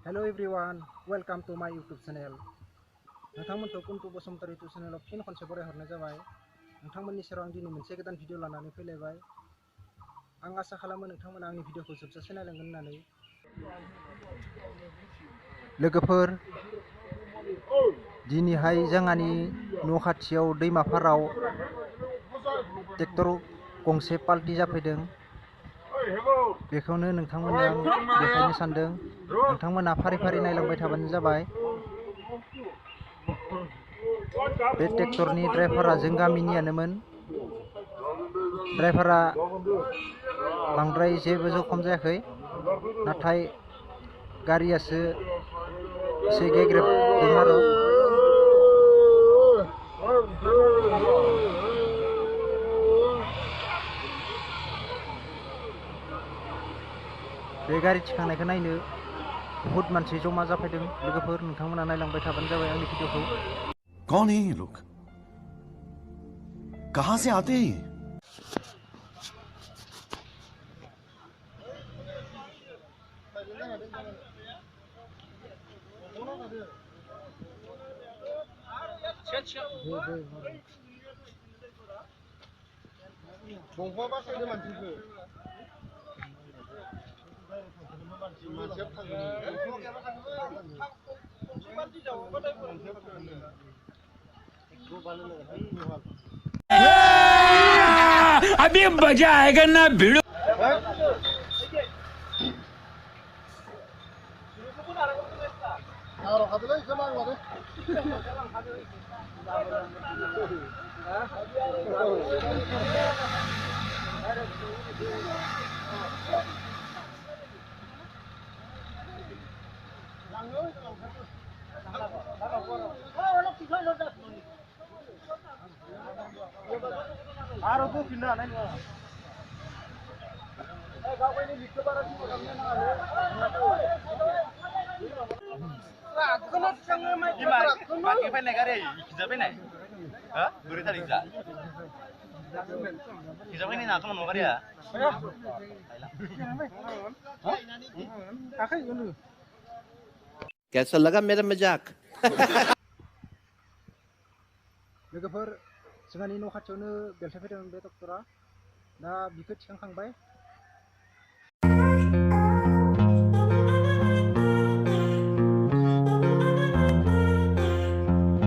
Hello everyone, welcome to my YouTube channel. नोंथांमोनखौ kuntu Basumatary YouTube channel आव फिन खनसे बरायहरनाय जाबाय। नोंथांमोननि सेराव आं दिनै मोनसे गोदान भिडिअ लानानै फैलायबाय। आं आसा खालामो नोंथांमोना आंनि भिडिअखौ जोबजासे नायलांगोन होननानै। लोगोफोर, दिनैहाय जोंहानि न' खाथियाव दैमाफाराव ट्रेक्टर गंसे पाल्टी जाफैदों। बेखौनो नोंथांमोननो आं देखायनो सानदों। नोंथांमोना फारि फारि नायलांबाय थाबानो जाबाय। बे ट्रेक्टरनि ड्राइभारा जों गामिनियानोमोन। ड्राइभारा बांद्राय जेबो जखम जायाखै, नाथाय गारियासो एसे गेग्रेबदों आरो। बे गारि थिखांनायखौ नायनो बहुत मानसि जमा जाफैदों। लोगोफोर, नोंथांमोना नायलांबाय थाबानो जाबाय आंनि भिडिअखौ। कौन है ये लोग? कहां से आते हैं? अभी मजा आएगा ना भिड़ो। कैसा लगा मेरा मजाक? लोगोफोर, जोंहानि न' खाथियावनो बेलथाय फैदों बे डक्टरा। दा बिखौ थिखांखांबाय।